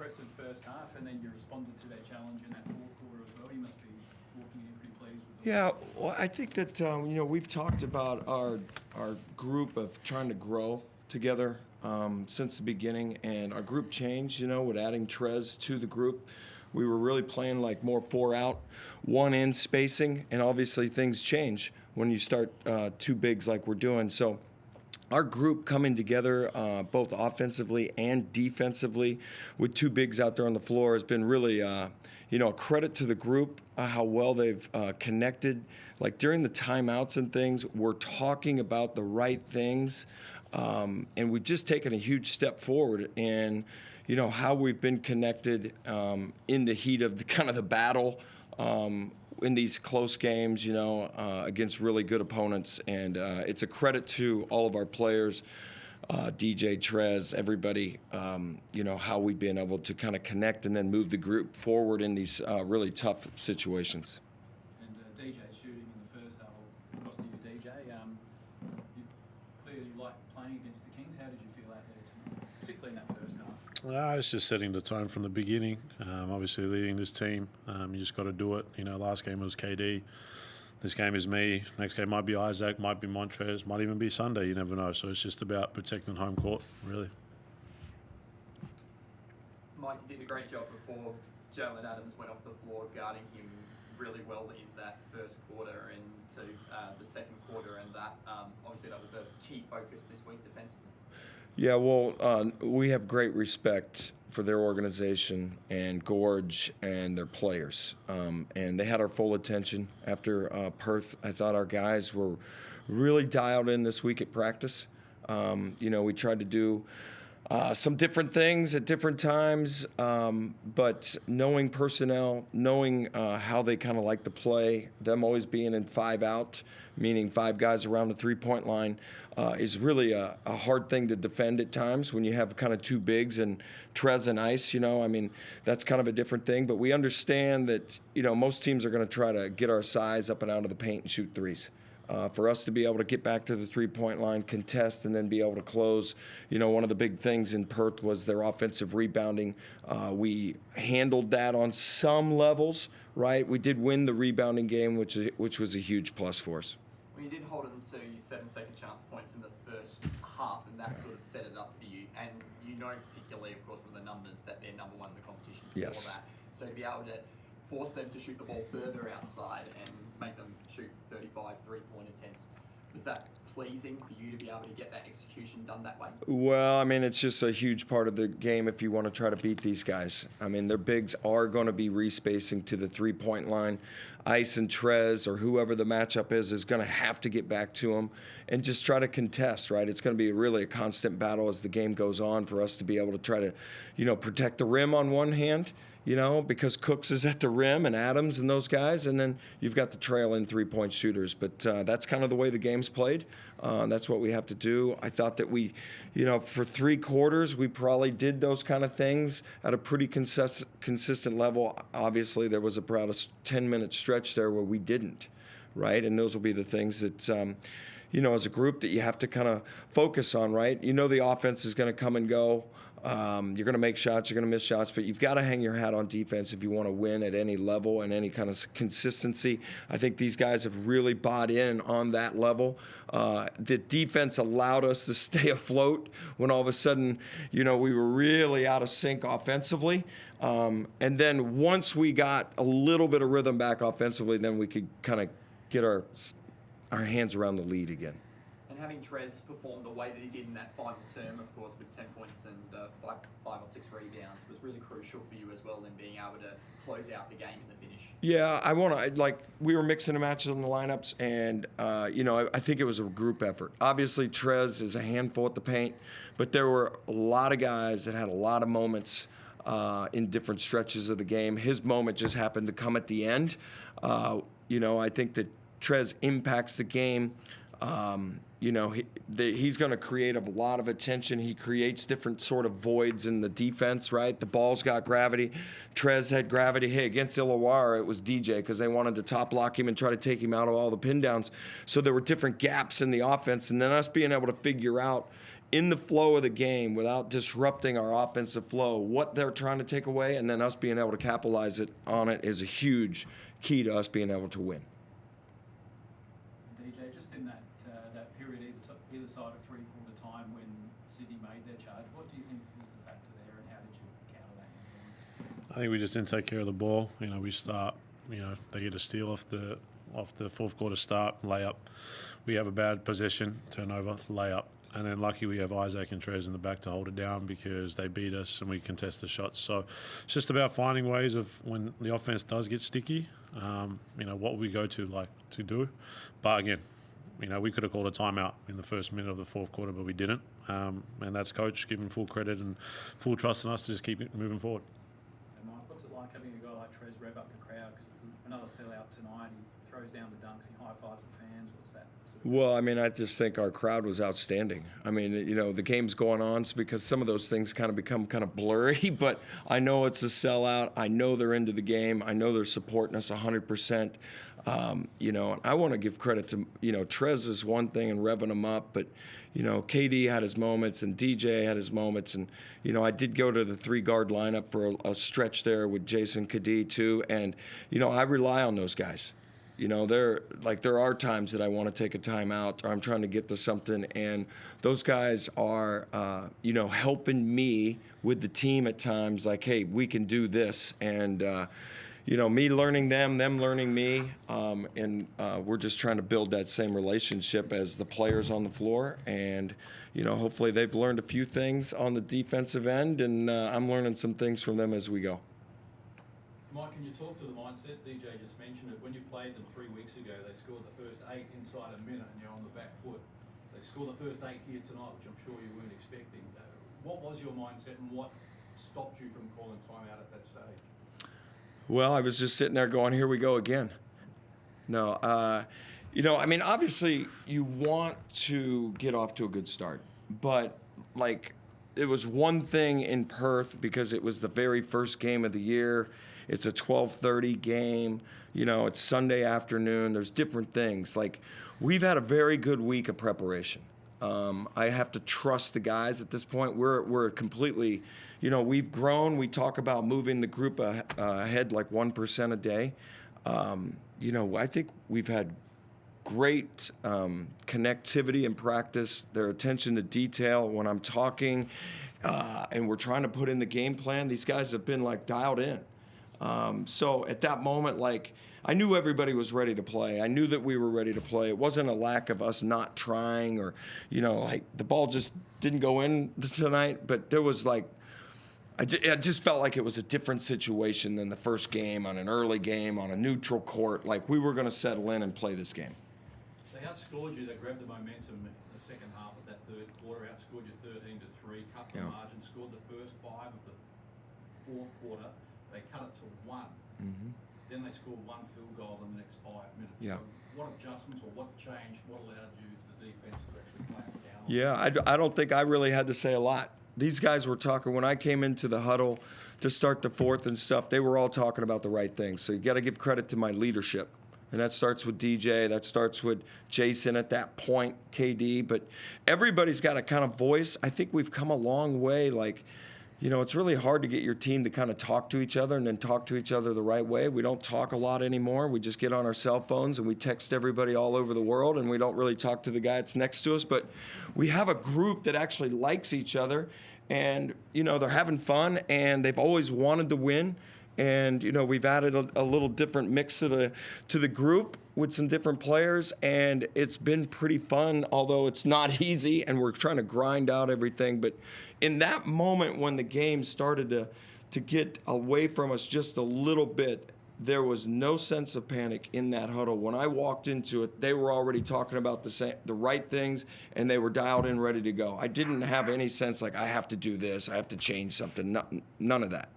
impressive first half, and then you responded to their challenge in that fourth quarter as well. You must be walking in pretty pleased with the Yeah, well, I think that we've talked about our group of trying to grow together since the beginning, and our group changed. With adding Trez to the group, we were really playing like more 4 out, 1 in spacing, and obviously things change when you start 2 bigs like we're doing. So our group coming together, both offensively and defensively, with 2 bigs out there on the floor, has been really, a credit to the group, how well they've connected. Like during the timeouts and things, we're talking about the right things, and we've just taken a huge step forward in, how we've been connected in the heat of the battle. In these close games, against really good opponents. And it's a credit to all of our players, DJ, Trez, everybody, how we've been able to kind of connect and then move the group forward in these really tough situations. And DJ shooting in the first half, across to you, DJ. You clearly like playing against the Kings. How did you feel out there tonight, particularly in that first half? It's just setting the tone from the beginning. Obviously, leading this team, you just got to do it. Last game was KD. This game is me. Next game might be Isaac, might be Montrez, might even be Sunday. You never know. So it's just about protecting home court, really. Mike, you did a great job before Jalen Adams went off the floor, guarding him really well in that first quarter into the second quarter, and that obviously that was a key focus this week defensively. Yeah, well, we have great respect for their organization and Gorge and their players. And they had our full attention after Perth. I thought our guys were really dialed in this week at practice. We tried to do some different things at different times, but knowing personnel, knowing how they kind of like to play, them always being in 5 out, meaning 5 guys around the 3-point line, is really a hard thing to defend at times when you have kind of 2 bigs and Trez and Ice. That's kind of a different thing. But we understand that most teams are going to try to get our size up and out of the paint and shoot threes. For us to be able to get back to the 3-point line, contest, and then be able to close, one of the big things in Perth was their offensive rebounding. We handled that on some levels, right? We did win the rebounding game, which was a huge plus for us. Well, you did hold on to 7 second chance points in the first half, and that sort of set it up for you. And particularly, of course, from the numbers, that they're number 1 in the competition for that. So to be able to force them to shoot the ball further outside and make them shoot 35 3-point attempts, was that pleasing for you to be able to get that execution done that way? Well, it's just a huge part of the game if you want to try to beat these guys. Their bigs are going to be respacing to the 3-point line. Ice and Trez or whoever the matchup is going to have to get back to them and just try to contest, right? It's going to be really a constant battle as the game goes on for us to be able to try to, protect the rim on one hand, because Cooks is at the rim and Adams and those guys, and then you've got the trail in 3-point shooters. But that's kind of the way the game's played. That's what we have to do. I thought that we, for 3 quarters, we probably did those kind of things at a pretty consistent level. Obviously, there was about a 10-minute stretch there where we didn't, right? And those will be the things that, as a group that you have to kind of focus on, right? The offense is going to come and go. You're going to make shots, you're going to miss shots, but you've got to hang your hat on defense if you want to win at any level and any kind of consistency. I think these guys have really bought in on that level. The defense allowed us to stay afloat when all of a sudden, we were really out of sync offensively. And then once we got a little bit of rhythm back offensively, then we could kind of get our hands around the lead again. And having Trez perform the way that he did in that final term, of course, with 10 points and 5 or 6 rebounds, was really crucial for you as well in being able to close out the game in the finish. Yeah, we were mixing the matches in the lineups, and, I think it was a group effort. Obviously, Trez is a handful at the paint, but there were a lot of guys that had a lot of moments in different stretches of the game. His moment just happened to come at the end. I think that Trez impacts the game. He's going to create a lot of attention. He creates different sort of voids in the defense, right? The ball's got gravity. Trez had gravity. Hey, against Illawarra, it was DJ because they wanted to top block him and try to take him out of all the pin downs. So there were different gaps in the offense, and then us being able to figure out in the flow of the game without disrupting our offensive flow, what they're trying to take away, and then us being able to capitalize on it is a huge key to us being able to win. DJ, just in that period either side of three-quarter time when Sydney made their charge, what do you think was the factor there, and how did you counter that? I think we just didn't take care of the ball. We start, they get a steal off the fourth quarter start, layup. We have a bad possession, turnover, layup. And then lucky we have Isaac and Trez in the back to hold it down because they beat us and we contest the shots. So it's just about finding ways of when the offense does get sticky, what we go to do. But again, we could have called a timeout in the first minute of the fourth quarter, but we didn't. And that's coach giving full credit and full trust in us to just keep it moving forward. And Mike, what's it like having a guy like Trez rev up the crowd? Because it was another sellout tonight. He throws down the dunks, he high-fives the fans. What's that? Well, I just think our crowd was outstanding. The game's going on because some of those things become blurry, but I know it's a sellout. I know they're into the game. I know they're supporting us 100%. And I want to give credit to, Trez is one thing and revving them up, but, KD had his moments and DJ had his moments. And, I did go to the 3-guard lineup for a stretch there with Jason Kadee too. And, I rely on those guys. There are times that I want to take a timeout or I'm trying to get to something, and those guys are, helping me with the team at times. Like, hey, we can do this, and me learning them learning me, and we're just trying to build that same relationship as the players on the floor, and hopefully they've learned a few things on the defensive end, and I'm learning some things from them as we go. Mike, can you talk to the mindset? DJ just mentioned it. When you played them 3 weeks ago, they scored the first 8 inside a minute and you're on the back foot. They scored the first 8 here tonight, which I'm sure you weren't expecting. What was your mindset and what stopped you from calling timeout at that stage? Well, I was just sitting there going, here we go again. No, obviously you want to get off to a good start, but it was one thing in Perth because it was the very first game of the year. It's a 12:30 game. It's Sunday afternoon. There's different things. We've had a very good week of preparation. I have to trust the guys at this point. We're completely, we've grown. We talk about moving the group ahead 1% a day. I think we've had great connectivity in practice, their attention to detail when I'm talking, and we're trying to put in the game plan. These guys have been dialed in. So at that moment, I knew everybody was ready to play. I knew that we were ready to play. It wasn't a lack of us not trying or, the ball just didn't go in tonight, but there was I just felt like it was a different situation than the first game, on an early game, on a neutral court. We were going to settle in and play this game. They outscored you. They grabbed the momentum in the second half of that third quarter, outscored you 13-3, cut the margin, scored the first 5 of the fourth quarter. They cut it to 1. Mm-hmm. Then they scored 1 field goal in the next 5 minutes. Yeah. So what adjustments or what changed, what allowed you, the defense, to actually clamp down? Yeah, I don't think I really had to say a lot. These guys were talking. When I came into the huddle to start the fourth and stuff, they were all talking about the right things. So you got to give credit to my leadership. And that starts with DJ. That starts with Jason at that point, KD. But everybody's got a kind of voice. I think we've come a long way. It's really hard to get your team to kind of talk to each other and then talk to each other the right way. We don't talk a lot anymore. We just get on our cell phones and we text everybody all over the world, and we don't really talk to the guy that's next to us. But we have a group that actually likes each other, and, they're having fun, and they've always wanted to win. And, we've added a little different mix to the group with some different players, and it's been pretty fun, although it's not easy, and we're trying to grind out everything. But in that moment when the game started to get away from us just a little bit, there was no sense of panic in that huddle. When I walked into it, they were already talking about the right things, and they were dialed in, ready to go. I didn't have any sense I have to do this, I have to change something. None of that.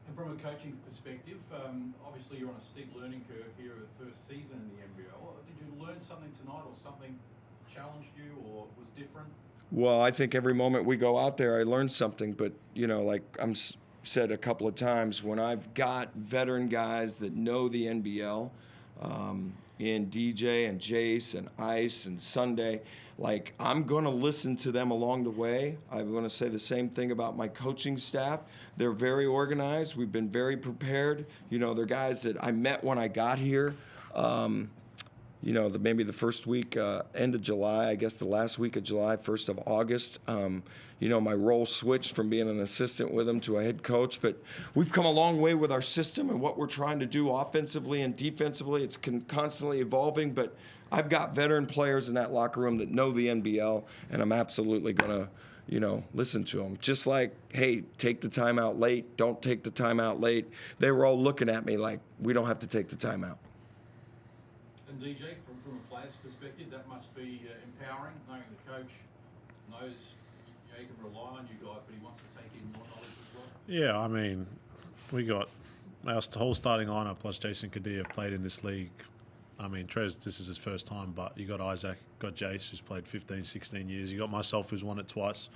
And from a coaching perspective, obviously you're on a steep learning curve here at first season in the NBL. Did you learn something tonight, or something challenged you or was different? Well, I think every moment we go out there, I learn something. But, I'm said a couple of times, when I've got veteran guys that know the NBL, in DJ and Jace and Ice and Sunday. Like, I'm going to listen to them along the way. I'm going to say the same thing about my coaching staff. They're very organized. We've been very prepared. You know, they're guys that I met when I got here. You know, maybe the first week, end of July, I guess the last week of July, 1st of August. You know, my role switched from being an assistant with them to a head coach. But we've come a long way with our system and what we're trying to do offensively and defensively. It's constantly evolving. But I've got veteran players in that locker room that know the NBL, and I'm absolutely going to, you know, listen to them. Just like, hey, take the time out late. Don't take the time out late. They were all looking at me like, we don't have to take the time out. And DJ, from a player's perspective, that must be empowering, knowing the coach knows he can rely on you guys, but he wants to take in more knowledge as well. Yeah, I mean, we got our whole starting lineup plus Jason Kadir have played in this league. I mean, Trez, this is his first time, but you got Isaac, got Jace, who's played 15, 16 years. You got myself, who's won it twice.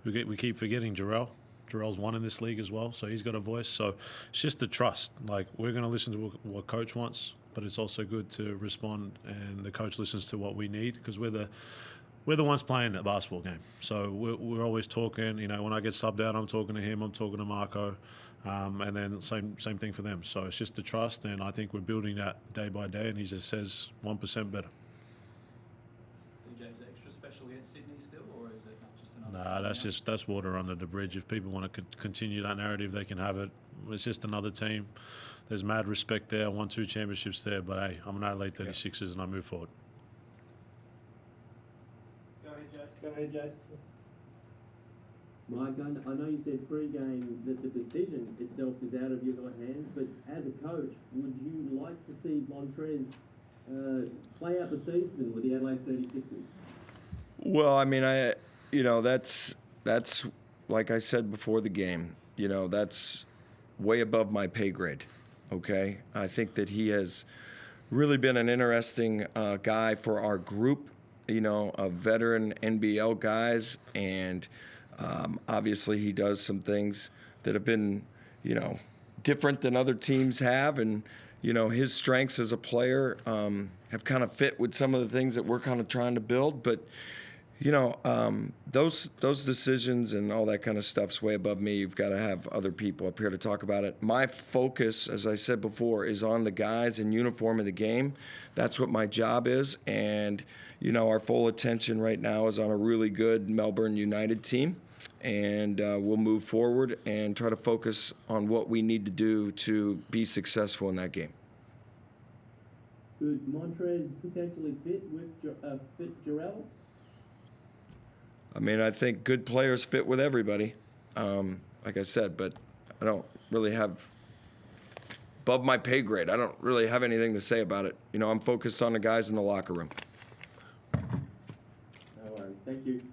We keep forgetting Jarrell. Jarrell's won in this league as well, so he's got a voice. So it's just the trust. Like, we're going to listen to what coach wants, but it's also good to respond, and the coach listens to what we need, because we're the ones playing a basketball game. So we're always talking. You know, when I get subbed out, I'm talking to him, I'm talking to Marco, and then same thing for them. So it's just the trust, and I think we're building that day by day, and he just says 1% better. DJ's extra specially at Sydney still, or is it not just another Nah, that's water under the bridge. If people want to continue that narrative, they can have it. It's just another team. There's mad respect there. Won 2 championships there, but hey, I'm an Adelaide 36ers, and I move forward. Go ahead, Jason. Mike, I know you said pre-game that the decision itself is out of your hands, but as a coach, would you like to see Montrez play out the season with the Adelaide 36ers? Well, I mean, that's like I said before the game, you know, that's way above my pay grade, okay? I think that he has really been an interesting guy for our group, you know, of veteran NBL guys, and obviously he does some things that have been, you know, different than other teams have, and, you know, his strengths as a player have kind of fit with some of the things that we're kind of trying to build, but you know, those decisions and all that kind of stuff's way above me. You've got to have other people up here to talk about it. My focus, as I said before, is on the guys in uniform of the game. That's what my job is. And, you know, our full attention right now is on a really good Melbourne United team. And we'll move forward and try to focus on what we need to do to be successful in that game. Could Montrez potentially fit with Jarrell? I mean, I think good players fit with everybody, like I said, but I don't really have above my pay grade. I don't really have anything to say about it. You know, I'm focused on the guys in the locker room. No worries. Thank you.